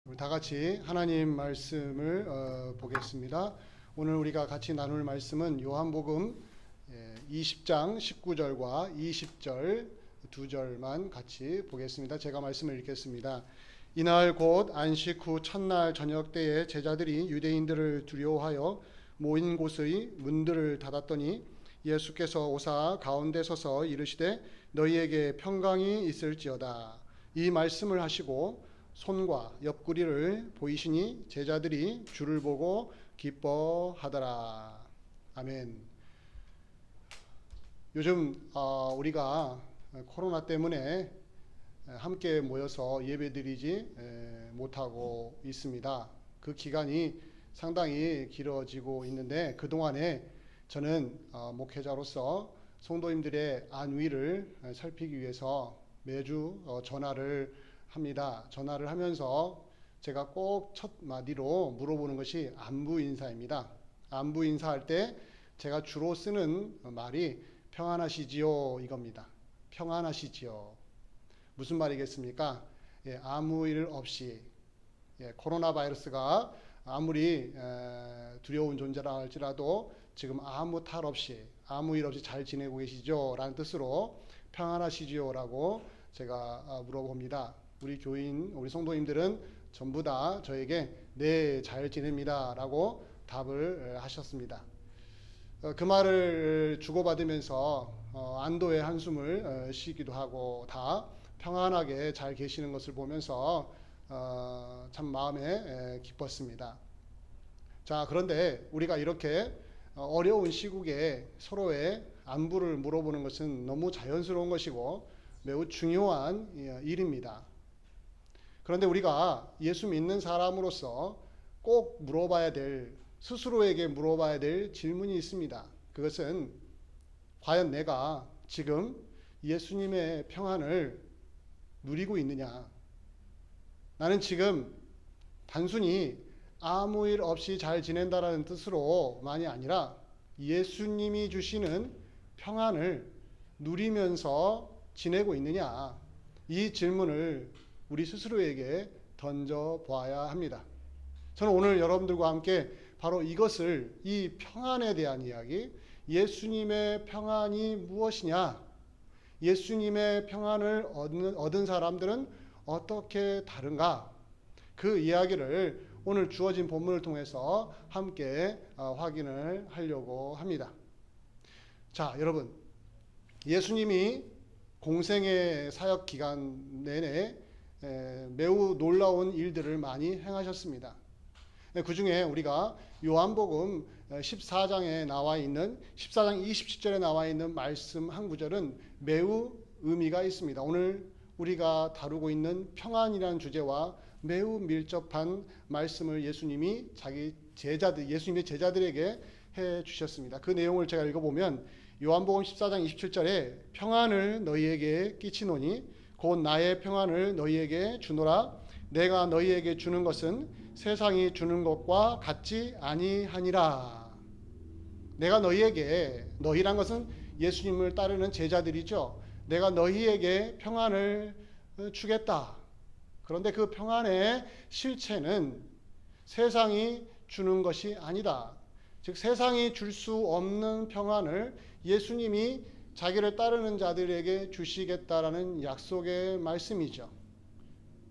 우리 다 같이 하나님 말씀을 보겠습니다. 오늘 우리가 같이 나눌 말씀은 요한복음 20장 19절과 20절 두 절만 같이 보겠습니다. 제가 말씀을 읽겠습니다. 이날 곧 안식 후 첫날 저녁 때에 제자들이 유대인들을 두려워하여 모인 곳의 문들을 닫았더니 예수께서 오사 가운데 서서 이르시되 너희에게 평강이 있을지어다. 이 말씀을 하시고 손과 옆구리를 보이시니 제자들이 주를 보고 기뻐하더라. 아멘. 요즘 우리가 코로나 때문에 함께 모여서 예배드리지 못하고 있습니다. 그 기간이 상당히 길어지고 있는데 그동안에 저는 목회자로서 성도님들의 안위를 살피기 위해서 매주 전화를 합니다. 전화를 하면서 제가 꼭 첫 마디로 물어보는 것이 안부 인사입니다. 안부 인사할 때 제가 주로 쓰는 말이 평안하시지요 이겁니다. 평안하시지요. 무슨 말이겠습니까? 아무 일 없이 코로나 바이러스가 아무리 두려운 존재라 할지라도 지금 아무 탈 없이 아무 일 없이 잘 지내고 계시죠? 라는 뜻으로 평안하시지요 라고 제가 물어봅니다. 우리 교인, 우리 성도님들은 전부 다 저에게 네, 잘 지냅니다 라고 답을 하셨습니다. 그 말을 주고받으면서 안도의 한숨을 쉬기도 하고 다 평안하게 잘 계시는 것을 보면서 참 마음에 기뻤습니다. 자, 그런데 우리가 이렇게 어려운 시국에 서로의 안부를 물어보는 것은 너무 자연스러운 것이고 매우 중요한 일입니다. 그런데 우리가 예수 믿는 사람으로서 꼭 물어봐야 될, 스스로에게 물어봐야 될 질문이 있습니다. 그것은 과연 내가 지금 예수님의 평안을 누리고 있느냐? 나는 지금 단순히 아무 일 없이 잘 지낸다라는 뜻으로만이 아니라 예수님이 주시는 평안을 누리면서 지내고 있느냐? 이 질문을 우리 스스로에게 던져보아야 합니다. 저는 오늘 여러분들과 함께 바로 이것을, 이 평안에 대한 이야기, 예수님의 평안이 무엇이냐, 예수님의 평안을 얻은 사람들은 어떻게 다른가, 그 이야기를 오늘 주어진 본문을 통해서 함께 확인을 하려고 합니다. 자, 여러분, 예수님이 공생의 사역 기간 내내 매우 놀라운 일들을 많이 행하셨습니다. 그 중에 우리가 요한복음 14장에 나와 있는 14장 27절에 나와 있는 말씀 한 구절은 매우 의미가 있습니다. 오늘 우리가 다루고 있는 평안이라는 주제와 매우 밀접한 말씀을 예수님이 예수님의 제자들에게 해 주셨습니다. 그 내용을 제가 읽어보면 요한복음 14장 27절에 평안을 너희에게 끼치노니 곧 나의 평안을 너희에게 주노라. 내가 너희에게 주는 것은 세상이 주는 것과 같지 아니하니라. 내가 너희에게, 너희란 것은 예수님을 따르는 제자들이죠. 내가 너희에게 평안을 주겠다. 그런데 그 평안의 실체는 세상이 주는 것이 아니다. 즉 세상이 줄 수 없는 평안을 예수님이 자기를 따르는 자들에게 주시겠다라는 약속의 말씀이죠.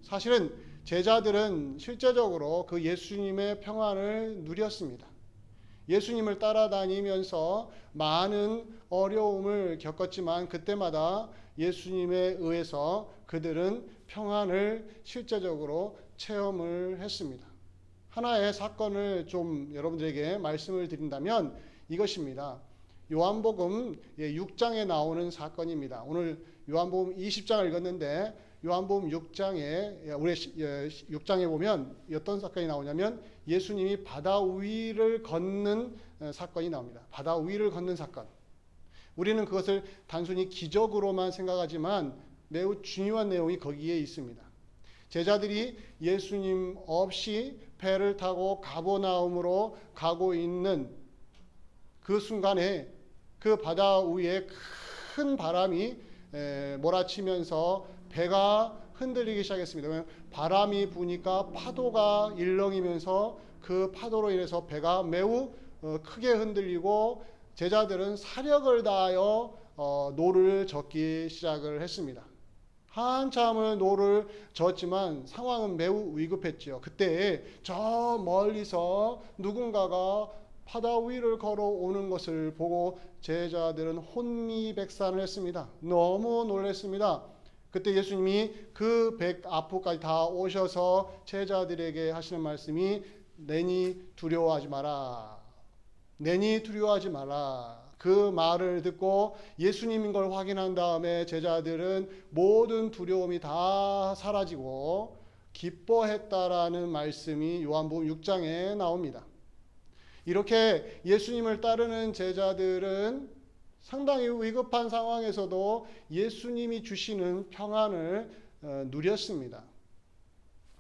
사실은 제자들은 실제적으로 그 예수님의 평안을 누렸습니다. 예수님을 따라다니면서 많은 어려움을 겪었지만 그때마다 예수님에 의해서 그들은 평안을 실제적으로 체험을 했습니다. 하나의 사건을 좀 여러분들에게 말씀을 드린다면 이것입니다. 요한복음 6장에 나오는 사건입니다. 오늘 요한복음 20장을 읽었는데 요한복음 6장에 우리 6장에 보면 어떤 사건이 나오냐면 예수님이 바다 위를 걷는 사건이 나옵니다. 바다 위를 걷는 사건. 우리는 그것을 단순히 기적으로만 생각하지만 매우 중요한 내용이 거기에 있습니다. 제자들이 예수님 없이 배를 타고 가버나움으로 가고 있는 그 순간에 그 바다 위에 큰 바람이 몰아치면서 배가 흔들리기 시작했습니다. 왜냐하면 바람이 부니까 파도가 일렁이면서 그 파도로 인해서 배가 매우 크게 흔들리고 제자들은 사력을 다하여 노를 젓기 시작을 했습니다. 한참을 노를 젓지만 상황은 매우 위급했지요. 그때 저 멀리서 누군가가 바다 위를 걸어오는 것을 보고 제자들은 혼미백산을 했습니다. 너무 놀랐습니다. 그때 예수님이 그 백 앞까지 다 오셔서 제자들에게 하시는 말씀이 내니 두려워하지 마라. 내니 두려워하지 마라. 그 말을 듣고 예수님인 걸 확인한 다음에 제자들은 모든 두려움이 다 사라지고 기뻐했다라는 말씀이 요한복음 6장에 나옵니다. 이렇게 예수님을 따르는 제자들은 상당히 위급한 상황에서도 예수님이 주시는 평안을 누렸습니다.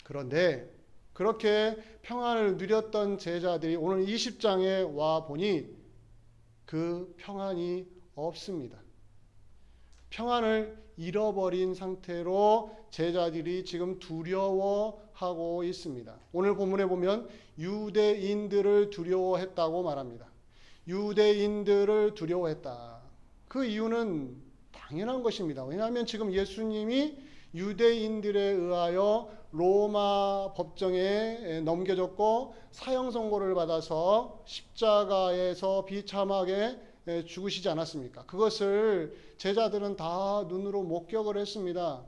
그런데 그렇게 평안을 누렸던 제자들이 오늘 20장에 와 보니 그 평안이 없습니다. 평안을 잃어버린 상태로 제자들이 지금 두려워하고 있습니다. 오늘 본문에 보면 유대인들을 두려워했다고 말합니다. 유대인들을 두려워했다. 그 이유는 당연한 것입니다. 왜냐하면 지금 예수님이 유대인들에 의하여 로마 법정에 넘겨졌고 사형 선고를 받아서 십자가에서 비참하게 죽으시지 않았습니까? 그것을 제자들은 다 눈으로 목격을 했습니다.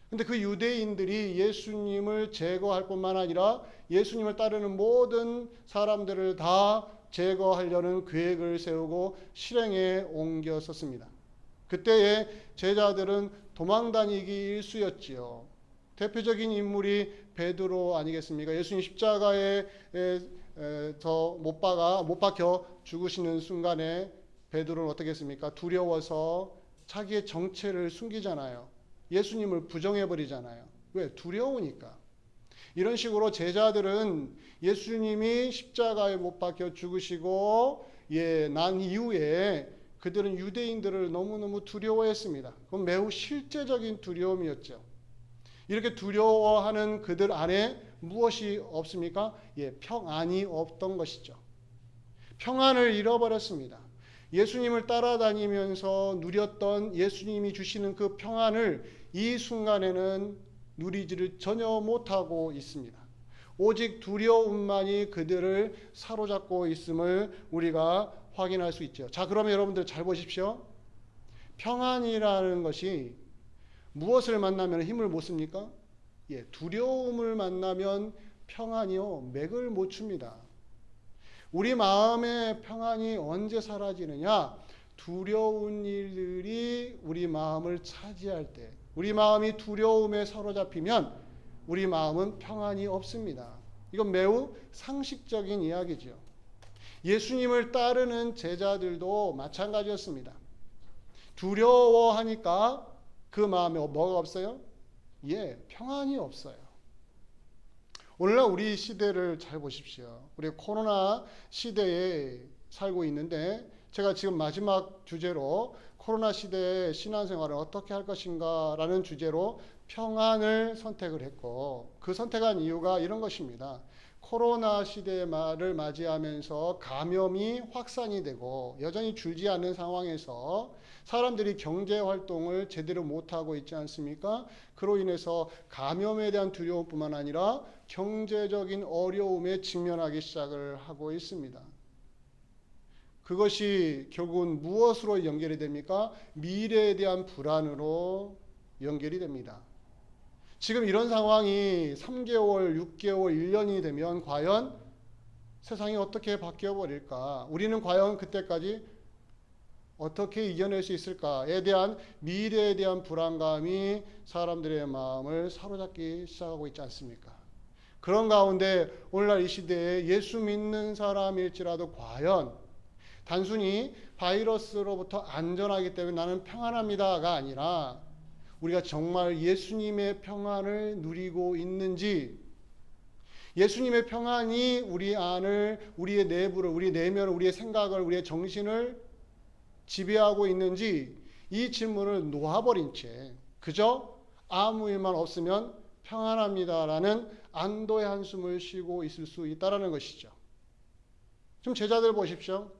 근데 그 유대인들이 예수님을 제거할 뿐만 아니라 예수님을 따르는 모든 사람들을 다 제거하려는 계획을 세우고 실행에 옮겼었습니다. 그때의 제자들은 도망다니기 일쑤였지요. 대표적인 인물이 베드로 아니겠습니까? 예수님 십자가에 못 박혀 죽으시는 순간에 베드로는 어떻게 했습니까? 두려워서 자기의 정체를 숨기잖아요. 예수님을 부정해버리잖아요. 왜? 두려우니까. 이런 식으로 제자들은 예수님이 십자가에 못 박혀 죽으시고 난 이후에 그들은 유대인들을 너무너무 두려워했습니다. 그건 매우 실제적인 두려움이었죠. 이렇게 두려워하는 그들 안에 무엇이 없습니까? 평안이 없던 것이죠. 평안을 잃어버렸습니다. 예수님을 따라다니면서 누렸던 예수님이 주시는 그 평안을 이 순간에는 누리지를 전혀 못하고 있습니다. 오직 두려움만이 그들을 사로잡고 있음을 우리가 확인할 수 있죠. 자, 그러면 여러분들 잘 보십시오. 평안이라는 것이 무엇을 만나면 힘을 못 씁니까? 두려움을 만나면 평안이요, 맥을 못 춥니다. 우리 마음의 평안이 언제 사라지느냐? 두려운 일들이 우리 마음을 차지할 때, 우리 마음이 두려움에 사로잡히면 우리 마음은 평안이 없습니다. 이건 매우 상식적인 이야기죠. 예수님을 따르는 제자들도 마찬가지였습니다. 두려워하니까 그 마음에 뭐가 없어요? 평안이 없어요. 오늘날 우리 시대를 잘 보십시오. 우리 코로나 시대에 살고 있는데 제가 지금 마지막 주제로 코로나 시대의 신앙생활을 어떻게 할 것인가 라는 주제로 평안을 선택을 했고, 그 선택한 이유가 이런 것입니다. 코로나 시대를 맞이하면서 감염이 확산이 되고 여전히 줄지 않는 상황에서 사람들이 경제 활동을 제대로 못하고 있지 않습니까? 그로 인해서 감염에 대한 두려움뿐만 아니라 경제적인 어려움에 직면하기 시작을 하고 있습니다. 그것이 결국은 무엇으로 연결이 됩니까? 미래에 대한 불안으로 연결이 됩니다. 지금 이런 상황이 3개월, 6개월, 1년이 되면 과연 세상이 어떻게 바뀌어 버릴까? 우리는 과연 그때까지 어떻게 이겨낼 수 있을까에 대한 미래에 대한 불안감이 사람들의 마음을 사로잡기 시작하고 있지 않습니까? 그런 가운데 오늘날 이 시대에 예수 믿는 사람일지라도 과연 단순히 바이러스로부터 안전하기 때문에 나는 평안합니다가 아니라 우리가 정말 예수님의 평안을 누리고 있는지, 예수님의 평안이 우리 안을, 우리의 내부를, 우리 내면을, 우리의 생각을, 우리의 정신을 지배하고 있는지 이 질문을 놓아버린 채 그저 아무 일만 없으면 평안합니다라는 안도의 한숨을 쉬고 있을 수 있다라는 것이죠. 좀 제자들 보십시오.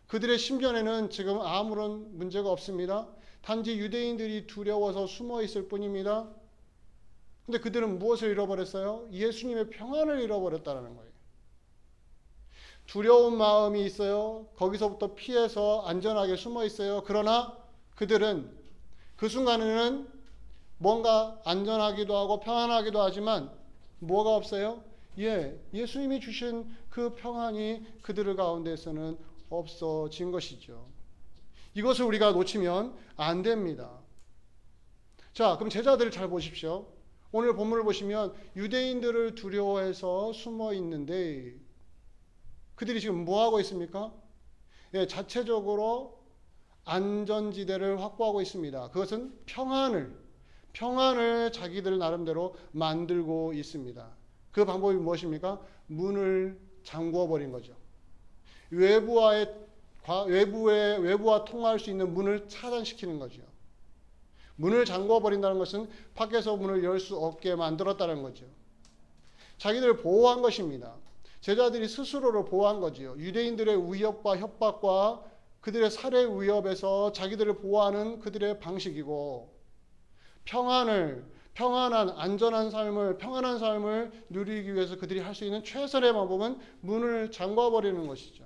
그들의 심전에는 지금 아무런 문제가 없습니다. 단지 유대인들이 두려워서 숨어 있을 뿐입니다. 근데 그들은 무엇을 잃어버렸어요? 예수님의 평안을 잃어버렸다는 거예요. 두려운 마음이 있어요. 거기서부터 피해서 안전하게 숨어 있어요. 그러나 그들은 그 순간에는 뭔가 안전하기도 하고 평안하기도 하지만 뭐가 없어요? 예수님이 주신 그 평안이 그들 가운데서는 없어진 것이죠. 이것을 우리가 놓치면 안 됩니다. 자, 그럼 제자들을 잘 보십시오. 오늘 본문을 보시면 유대인들을 두려워해서 숨어 있는데 그들이 지금 뭐 하고 있습니까? 자체적으로 안전지대를 확보하고 있습니다. 그것은 평안을 자기들 나름대로 만들고 있습니다. 그 방법이 무엇입니까? 문을 잠궈 버린 거죠. 외부와 통화할 수 있는 문을 차단시키는 거죠. 문을 잠궈 버린다는 것은 밖에서 문을 열 수 없게 만들었다는 거죠. 자기들을 보호한 것입니다. 제자들이 스스로를 보호한 거지요. 유대인들의 위협과 협박과 그들의 살해 위협에서 자기들을 보호하는 그들의 방식이고 평안한 안전한 삶을 평안한 삶을 누리기 위해서 그들이 할 수 있는 최선의 방법은 문을 잠궈 버리는 것이죠.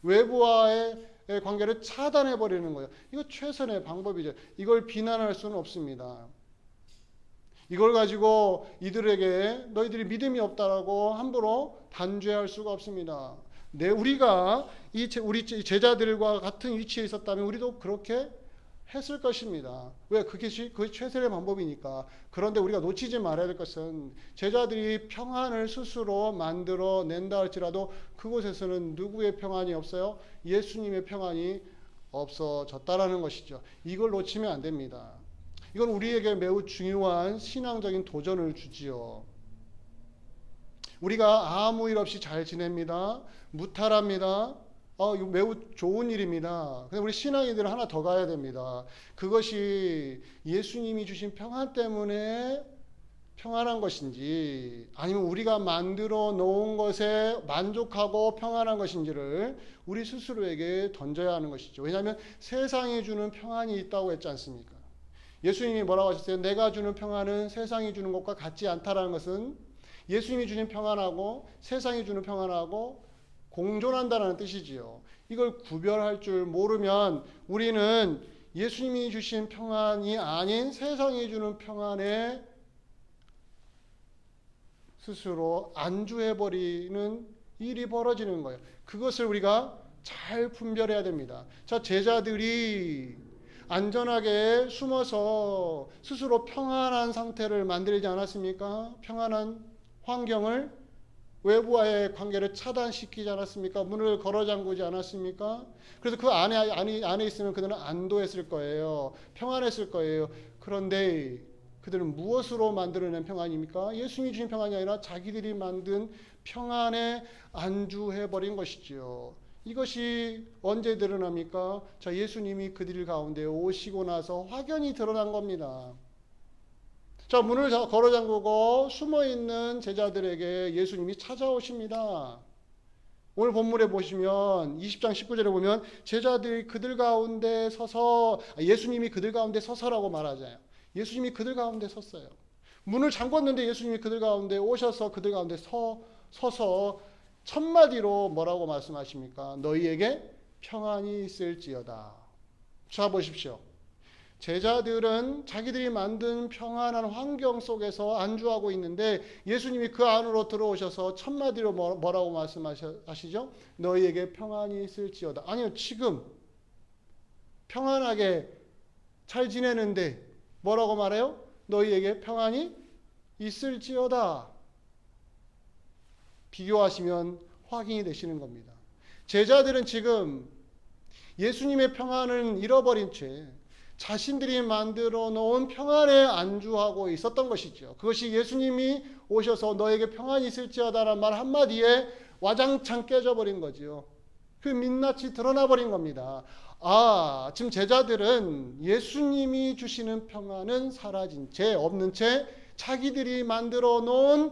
외부와의 관계를 차단해 버리는 거예요. 이거 최선의 방법이죠. 이걸 비난할 수는 없습니다. 이걸 가지고 이들에게 너희들이 믿음이 없다라고 함부로 단죄할 수가 없습니다. 우리가 우리 제자들과 같은 위치에 있었다면 우리도 그렇게 했을 것입니다. 왜? 그게 최선의 방법이니까. 그런데 우리가 놓치지 말아야 될 것은 제자들이 평안을 스스로 만들어 낸다 할지라도 그곳에서는 누구의 평안이 없어요? 예수님의 평안이 없어졌다라는 것이죠. 이걸 놓치면 안 됩니다. 이건 우리에게 매우 중요한 신앙적인 도전을 주지요. 우리가 아무 일 없이 잘 지냅니다. 무탈합니다. 이거 매우 좋은 일입니다. 근데 우리 신앙인들은 하나 더 가야 됩니다. 그것이 예수님이 주신 평안 때문에 평안한 것인지 아니면 우리가 만들어 놓은 것에 만족하고 평안한 것인지를 우리 스스로에게 던져야 하는 것이죠. 왜냐하면 세상이 주는 평안이 있다고 했지 않습니까? 예수님이 뭐라고 하셨어요? 내가 주는 평안은 세상이 주는 것과 같지 않다라는 것은 예수님이 주신 평안하고 세상이 주는 평안하고 공존한다는 뜻이지요. 이걸 구별할 줄 모르면 우리는 예수님이 주신 평안이 아닌 세상이 주는 평안에 스스로 안주해버리는 일이 벌어지는 거예요. 그것을 우리가 잘 분별해야 됩니다. 자, 제자들이 안전하게 숨어서 스스로 평안한 상태를 만들지 않았습니까? 평안한 환경을 외부와의 관계를 차단시키지 않았습니까? 문을 걸어 잠그지 않았습니까? 그래서 그 안에 있으면 그들은 안도했을 거예요. 평안했을 거예요. 그런데 그들은 무엇으로 만들어낸 평안입니까? 예수님이 주신 평안이 아니라 자기들이 만든 평안에 안주해버린 것이지요. 이것이 언제 드러납니까? 자, 예수님이 그들 가운데 오시고 나서 확연히 드러난 겁니다. 자, 문을 걸어 잠그고 숨어 있는 제자들에게 예수님이 찾아오십니다. 오늘 본문에 보시면 20장 19절에 보면 제자들이 그들 가운데 서서 예수님이 그들 가운데 서서라고 말하잖아요. 예수님이 그들 가운데 섰어요. 문을 잠궜는데 예수님이 그들 가운데 오셔서 그들 가운데 서서 첫 마디로 뭐라고 말씀하십니까? 너희에게 평안이 있을지어다. 자, 보십시오. 제자들은 자기들이 만든 평안한 환경 속에서 안주하고 있는데 예수님이 그 안으로 들어오셔서 첫 마디로 뭐라고 말씀하시죠? 너희에게 평안이 있을지어다. 아니요, 지금 평안하게 잘 지내는데 뭐라고 말해요? 너희에게 평안이 있을지어다. 비교하시면 확인이 되시는 겁니다. 제자들은 지금 예수님의 평안을 잃어버린 채 자신들이 만들어 놓은 평안에 안주하고 있었던 것이죠. 그것이 예수님이 오셔서 너에게 평안이 있을지어다라는 말 한마디에 와장창 깨져버린 거지요. 그 민낯이 드러나 버린 겁니다. 지금 제자들은 예수님이 주시는 평안은 사라진 채, 없는 채 자기들이 만들어 놓은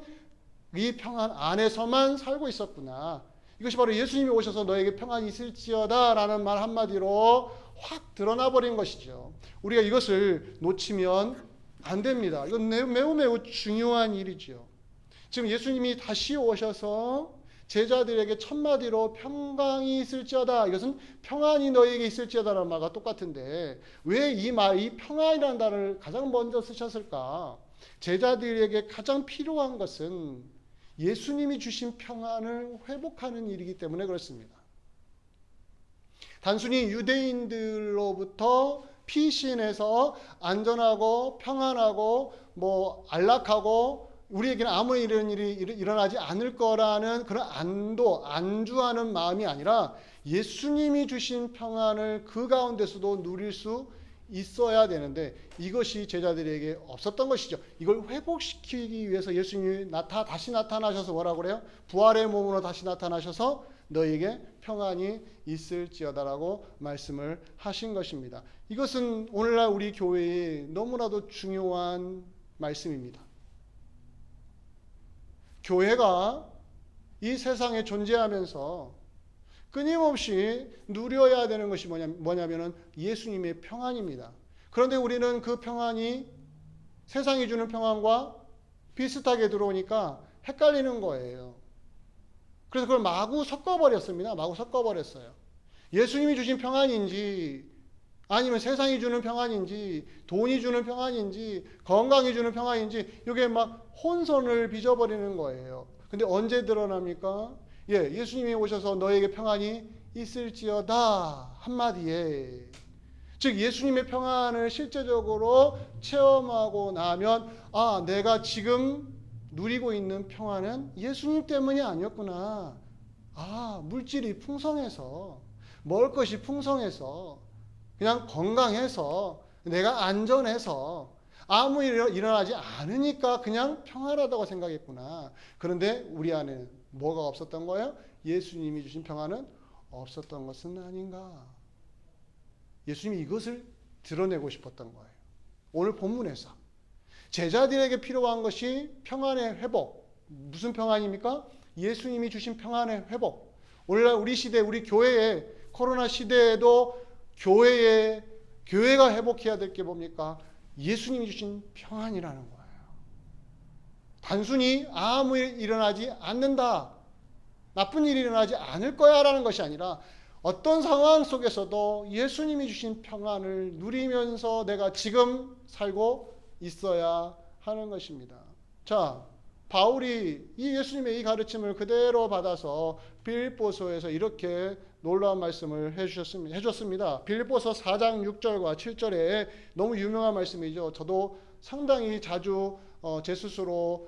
이 평안 안에서만 살고 있었구나. 이것이 바로 예수님이 오셔서 너에게 평안이 있을지어다 라는 말 한마디로 확 드러나 버린 것이죠. 우리가 이것을 놓치면 안 됩니다. 이건 매우 중요한 일이죠. 지금 예수님이 다시 오셔서 제자들에게 첫마디로 평강이 있을지어다, 이것은 평안이 너에게 있을지어다라는 말과 똑같은데 왜 이 평안이라는 단어를 가장 먼저 쓰셨을까? 제자들에게 가장 필요한 것은 예수님이 주신 평안을 회복하는 일이기 때문에 그렇습니다. 단순히 유대인들로부터 피신해서 안전하고 평안하고 안락하고 우리에게는 아무 이런 일이 일어나지 않을 거라는 그런 안주하는 마음이 아니라 예수님이 주신 평안을 그 가운데서도 누릴 수 있어야 되는데 이것이 제자들에게 없었던 것이죠. 이걸 회복시키기 위해서 예수님이 다시 나타나셔서 뭐라고 그래요? 부활의 몸으로 다시 나타나셔서 너에게 평안이 있을지어다라고 말씀을 하신 것입니다. 이것은 오늘날 우리 교회에 너무나도 중요한 말씀입니다. 교회가 이 세상에 존재하면서 끊임없이 누려야 되는 것이 뭐냐면은 예수님의 평안입니다. 그런데 우리는 그 평안이 세상이 주는 평안과 비슷하게 들어오니까 헷갈리는 거예요. 그래서 그걸 마구 섞어버렸습니다. 마구 섞어버렸어요. 예수님이 주신 평안인지 아니면 세상이 주는 평안인지 돈이 주는 평안인지 건강이 주는 평안인지 이게 막 혼선을 빚어버리는 거예요. 근데 언제 드러납니까? 예수님이 오셔서 너에게 평안이 있을지어다 한마디에, 즉 예수님의 평안을 실제적으로 체험하고 나면 내가 지금 누리고 있는 평안은 예수님 때문이 아니었구나. 물질이 풍성해서, 먹을 것이 풍성해서, 그냥 건강해서, 내가 안전해서 아무 일 일어나지 않으니까 그냥 평안하다고 생각했구나. 그런데 우리 안에는 뭐가 없었던 거예요? 예수님이 주신 평안은 없었던 것은 아닌가. 예수님이 이것을 드러내고 싶었던 거예요. 오늘 본문에서 제자들에게 필요한 것이 평안의 회복. 무슨 평안입니까? 예수님이 주신 평안의 회복. 오늘날 우리 시대, 우리 교회에, 코로나 시대에도 교회가 회복해야 될 게 뭡니까? 예수님이 주신 평안이라는 거예요. 단순히 아무 일 일어나지 않는다, 나쁜 일이 일어나지 않을 거야 라는 것이 아니라 어떤 상황 속에서도 예수님이 주신 평안을 누리면서 내가 지금 살고 있어야 하는 것입니다. 자, 바울이 이 예수님의 이 가르침을 그대로 받아서 빌립보서에서 이렇게 놀라운 말씀을 해주셨습니다. 빌립보서 4장 6절과 7절에 너무 유명한 말씀이죠. 저도 상당히 자주 제 스스로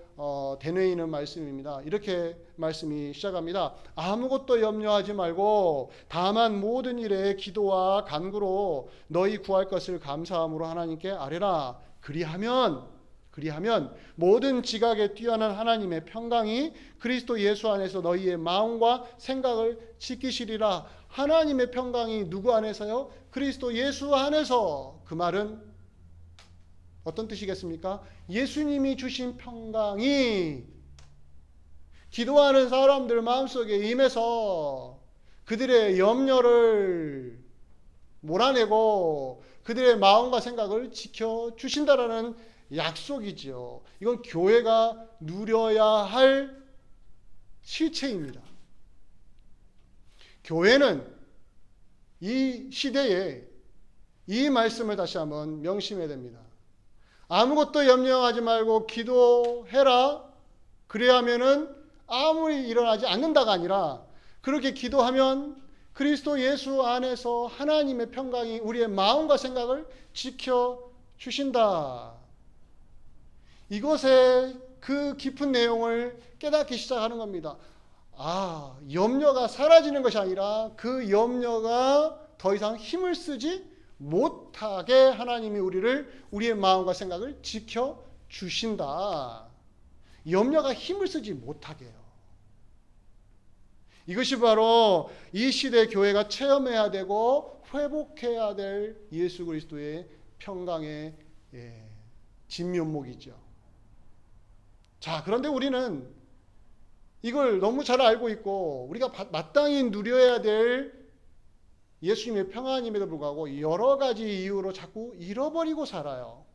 되뇌이는 말씀입니다. 이렇게 말씀이 시작합니다. 아무것도 염려하지 말고 다만 모든 일에 기도와 간구로 너희 구할 것을 감사함으로 하나님께 아뢰라. 그리하면 모든 지각에 뛰어난 하나님의 평강이 그리스도 예수 안에서 너희의 마음과 생각을 지키시리라. 하나님의 평강이 누구 안에서요? 그리스도 예수 안에서. 그 말은 어떤 뜻이겠습니까? 예수님이 주신 평강이 기도하는 사람들 마음속에 임해서 그들의 염려를 몰아내고 그들의 마음과 생각을 지켜주신다라는 약속이죠. 이건 교회가 누려야 할 실체입니다. 교회는 이 시대에 이 말씀을 다시 한번 명심해야 됩니다. 아무것도 염려하지 말고 기도해라. 그래야 하면은 아무 일 일어나지 않는다가 아니라 그렇게 기도하면 그리스도 예수 안에서 하나님의 평강이 우리의 마음과 생각을 지켜주신다. 이것의 그 깊은 내용을 깨닫기 시작하는 겁니다. 염려가 사라지는 것이 아니라 그 염려가 더 이상 힘을 쓰지 못하게 하나님이 우리의 마음과 생각을 지켜주신다. 염려가 힘을 쓰지 못하게요. 이것이 바로 이 시대 교회가 체험해야 되고 회복해야 될 예수 그리스도의 평강의 진면목이죠. 자, 그런데 우리는 이걸 너무 잘 알고 있고 우리가 마땅히 누려야 될 예수님의 평안임에도 불구하고 여러 가지 이유로 자꾸 잃어버리고 살아요.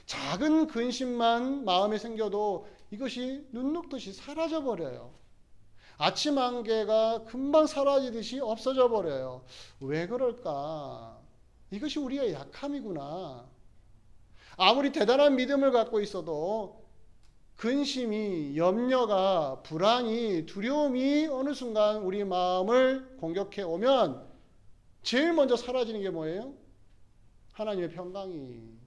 작은 근심만 마음에 생겨도 이것이 눈 녹듯이 사라져 버려요. 아침 안개가 금방 사라지듯이 없어져 버려요. 왜 그럴까? 이것이 우리의 약함이구나. 아무리 대단한 믿음을 갖고 있어도 근심이, 염려가, 불안이, 두려움이 어느 순간 우리 마음을 공격해 오면 제일 먼저 사라지는 게 뭐예요? 하나님의 평강이.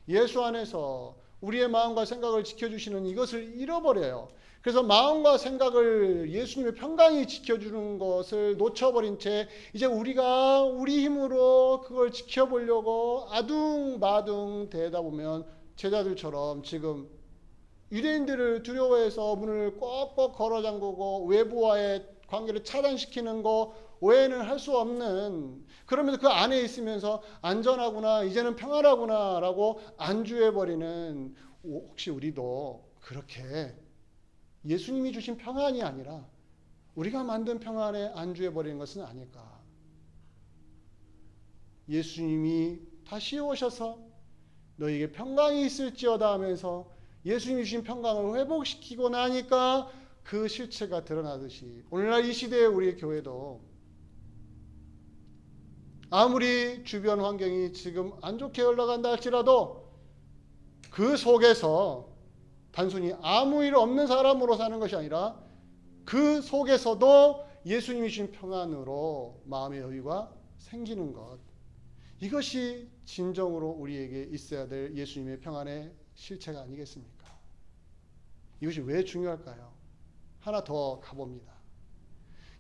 예수 안에서 우리의 마음과 생각을 지켜주시는 이것을 잃어버려요. 그래서 마음과 생각을 예수님의 평강이 지켜주는 것을 놓쳐버린 채 이제 우리가 우리 힘으로 그걸 지켜보려고 아둥바둥 대다 보면 제자들처럼 지금 유대인들을 두려워해서 문을 꼭꼭 걸어 잠그고 외부와의 관계를 차단시키는 거 외에는 할 수 없는, 그러면서 그 안에 있으면서 안전하구나, 이제는 평안하구나 라고 안주해버리는, 혹시 우리도 그렇게 예수님이 주신 평안이 아니라 우리가 만든 평안에 안주해버리는 것은 아닐까? 예수님이 다시 오셔서 너에게 평강이 있을지어다 하면서 예수님이 주신 평강을 회복시키고 나니까 그 실체가 드러나듯이 오늘날 이 시대의 우리 교회도 아무리 주변 환경이 지금 안 좋게 흘러간다 할지라도 그 속에서 단순히 아무 일 없는 사람으로 사는 것이 아니라 그 속에서도 예수님이 주신 평안으로 마음의 여유가 생기는 것, 이것이 진정으로 우리에게 있어야 될 예수님의 평안의 실체가 아니겠습니까? 이것이 왜 중요할까요? 하나 더 가봅니다.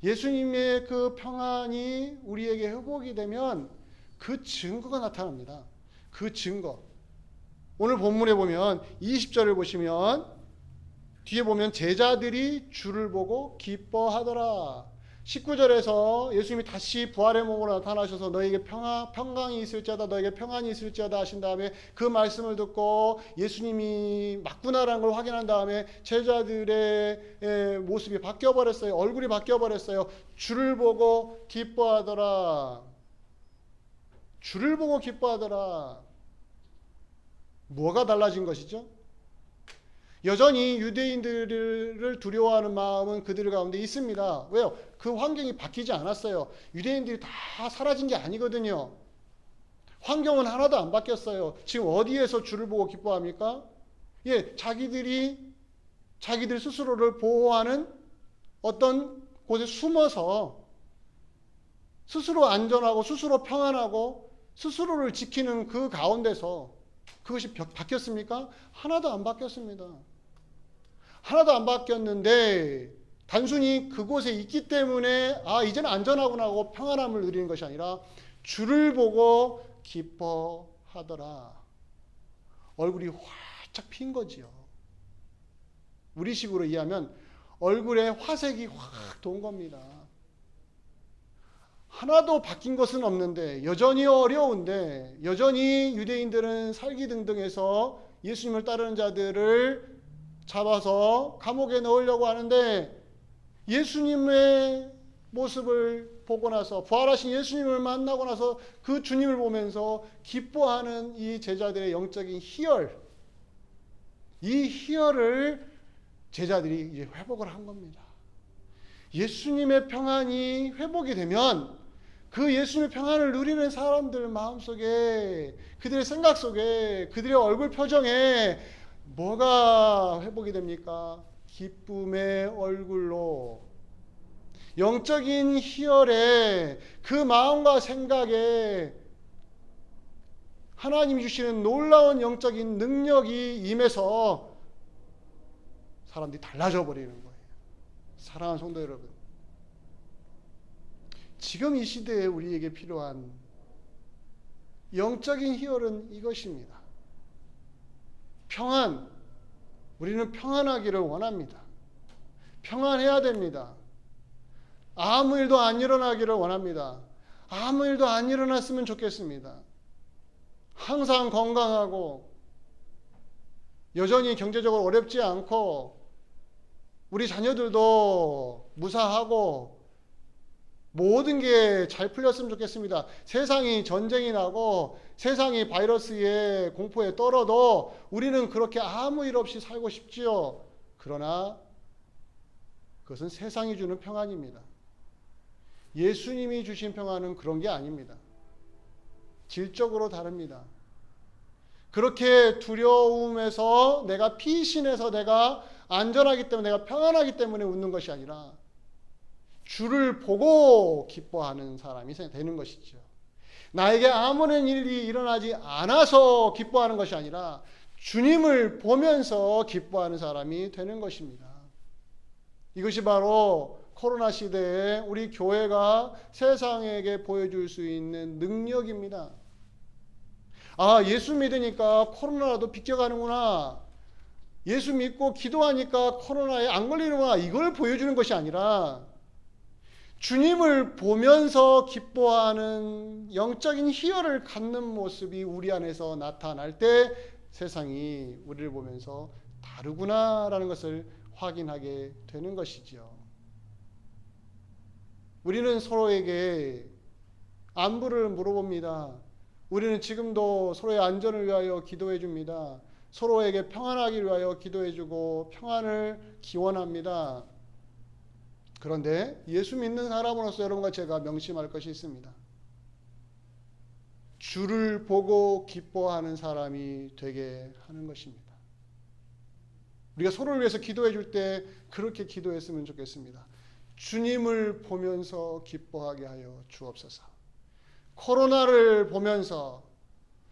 예수님의 그 평안이 우리에게 회복이 되면 그 증거가 나타납니다. 그 증거. 오늘 본문에 보면 20절을 보시면 뒤에 보면 제자들이 주를 보고 기뻐하더라. 19절에서 예수님이 다시 부활의 몸으로 나타나셔서 너에게 평강이 있을지어다, 너에게 평안이 있을지어다 하신 다음에 그 말씀을 듣고 예수님이 맞구나라는 걸 확인한 다음에 제자들의 모습이 바뀌어버렸어요. 얼굴이 바뀌어버렸어요. 주를 보고 기뻐하더라. 주를 보고 기뻐하더라. 뭐가 달라진 것이죠? 여전히 유대인들을 두려워하는 마음은 그들 가운데 있습니다. 왜요? 그 환경이 바뀌지 않았어요. 유대인들이 다 사라진 게 아니거든요. 환경은 하나도 안 바뀌었어요. 지금 어디에서 주를 보고 기뻐합니까? 자기들 스스로를 보호하는 어떤 곳에 숨어서 스스로 안전하고 스스로 평안하고 스스로를 지키는 그 가운데서 그것이 바뀌었습니까? 하나도 안 바뀌었습니다. 하나도 안 바뀌었는데 단순히 그곳에 있기 때문에 이제는 안전하구나 하고 평안함을 누리는 것이 아니라 주를 보고 기뻐하더라. 얼굴이 활짝 핀 거지요. 우리식으로 이해하면 얼굴에 화색이 확 돈 겁니다. 하나도 바뀐 것은 없는데 여전히 어려운데 여전히 유대인들은 살기등등해서 예수님을 따르는 자들을 잡아서 감옥에 넣으려고 하는데 예수님의 모습을 보고 나서 부활하신 예수님을 만나고 나서 그 주님을 보면서 기뻐하는 이 제자들의 영적인 희열, 이 희열을 제자들이 이제 회복을 한 겁니다. 예수님의 평안이 회복이 되면 그 예수님의 평안을 누리는 사람들 마음속에, 그들의 생각 속에, 그들의 얼굴 표정에 뭐가 회복이 됩니까? 기쁨의 얼굴로, 영적인 희열에, 그 마음과 생각에 하나님이 주시는 놀라운 영적인 능력이 임해서 사람들이 달라져 버리는 거예요. 사랑하는 성도 여러분, 지금 이 시대에 우리에게 필요한 영적인 희열은 이것입니다. 평안. 우리는 평안하기를 원합니다. 평안해야 됩니다. 아무 일도 안 일어나기를 원합니다. 아무 일도 안 일어났으면 좋겠습니다. 항상 건강하고 여전히 경제적으로 어렵지 않고 우리 자녀들도 무사하고 모든 게 잘 풀렸으면 좋겠습니다. 세상이 전쟁이 나고 세상이 바이러스의 공포에 떨어도 우리는 그렇게 아무 일 없이 살고 싶지요. 그러나 그것은 세상이 주는 평안입니다. 예수님이 주신 평안은 그런 게 아닙니다. 질적으로 다릅니다. 그렇게 두려움에서 내가 피신해서 내가 안전하기 때문에 내가 평안하기 때문에 웃는 것이 아니라 주를 보고 기뻐하는 사람이 되는 것이죠. 나에게 아무런 일이 일어나지 않아서 기뻐하는 것이 아니라 주님을 보면서 기뻐하는 사람이 되는 것입니다. 이것이 바로 코로나 시대에 우리 교회가 세상에게 보여줄 수 있는 능력입니다. 아, 예수 믿으니까 코로나라도 비껴가는구나. 예수 믿고 기도하니까 코로나에 안 걸리는구나. 이걸 보여주는 것이 아니라 주님을 보면서 기뻐하는 영적인 희열을 갖는 모습이 우리 안에서 나타날 때 세상이 우리를 보면서 다르구나라는 것을 확인하게 되는 것이죠. 우리는 서로에게 안부를 물어봅니다. 우리는 지금도 서로의 안전을 위하여 기도해 줍니다. 서로에게 평안하기 위하여 기도해 주고 평안을 기원합니다. 그런데 예수 믿는 사람으로서 여러분과 제가 명심할 것이 있습니다. 주를 보고 기뻐하는 사람이 되게 하는 것입니다. 우리가 서로를 위해서 기도해 줄 때 그렇게 기도했으면 좋겠습니다. 주님을 보면서 기뻐하게 하여 주옵소서. 코로나를 보면서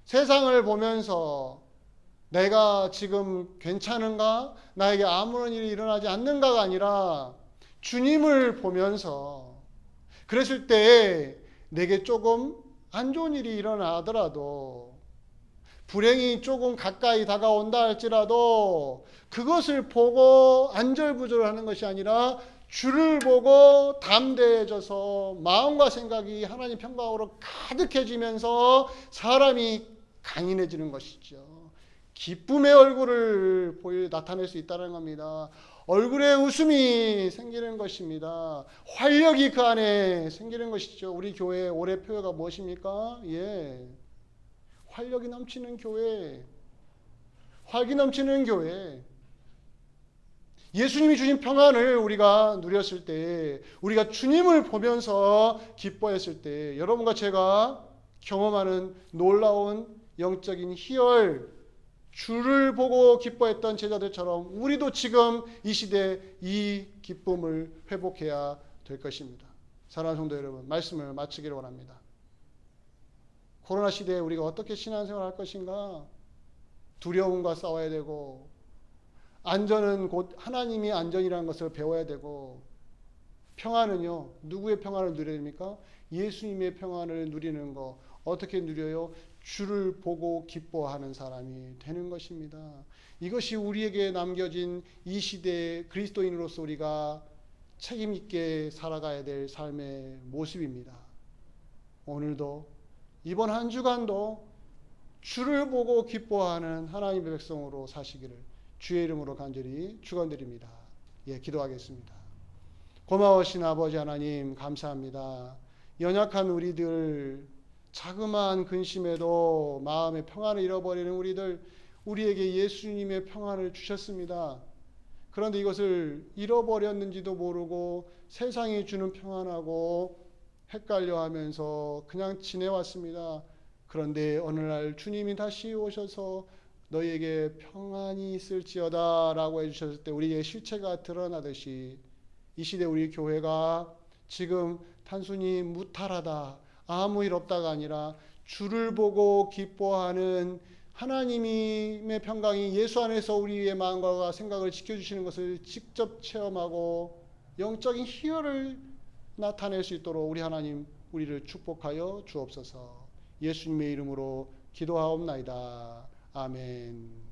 세상을 보면서 내가 지금 괜찮은가? 나에게 아무런 일이 일어나지 않는가가 아니라 주님을 보면서 그랬을 때 내게 조금 안 좋은 일이 일어나더라도 불행이 조금 가까이 다가온다 할지라도 그것을 보고 안절부절하는 것이 아니라 주를 보고 담대해져서 마음과 생각이 하나님 평강으로 가득해지면서 사람이 강인해지는 것이죠. 기쁨의 얼굴을 나타낼 수 있다는 겁니다. 얼굴에 웃음이 생기는 것입니다. 활력이 그 안에 생기는 것이죠. 우리 교회 올해 표어가 무엇입니까? 활력이 넘치는 교회, 활기 넘치는 교회. 예수님이 주신 평안을 우리가 누렸을 때, 우리가 주님을 보면서 기뻐했을 때, 여러분과 제가 경험하는 놀라운 영적인 희열, 주를 보고 기뻐했던 제자들처럼 우리도 지금 이 시대에 이 기쁨을 회복해야 될 것입니다. 사랑하는 성도 여러분, 말씀을 마치기를 원합니다. 코로나 시대에 우리가 어떻게 신앙생활을 할 것인가? 두려움과 싸워야 되고, 안전은 곧 하나님이 안전이라는 것을 배워야 되고, 평안은요, 누구의 평안을 누려야 됩니까? 예수님의 평안을 누리는 거. 어떻게 누려요? 주를 보고 기뻐하는 사람이 되는 것입니다. 이것이 우리에게 남겨진 이 시대의 그리스도인으로서 우리가 책임 있게 살아가야 될 삶의 모습입니다. 오늘도 이번 한 주간도 주를 보고 기뻐하는 하나님의 백성으로 사시기를 주의 이름으로 간절히 축원드립니다. 기도하겠습니다. 고마우신 아버지 하나님 감사합니다. 연약한 우리들, 자그마한 근심에도 마음의 평안을 잃어버리는 우리들, 우리에게 예수님의 평안을 주셨습니다. 그런데 이것을 잃어버렸는지도 모르고 세상이 주는 평안하고 헷갈려하면서 그냥 지내왔습니다. 그런데 어느 날 주님이 다시 오셔서 너희에게 평안이 있을지어다 라고 해주셨을 때 우리의 실체가 드러나듯이 이 시대 우리 교회가 지금 단순히 무탈하다, 아무 일 없다가 아니라 주를 보고 기뻐하는 하나님의 평강이 예수 안에서 우리의 마음과 생각을 지켜주시는 것을 직접 체험하고 영적인 희열을 나타낼 수 있도록 우리 하나님 우리를 축복하여 주옵소서. 예수님의 이름으로 기도하옵나이다. 아멘.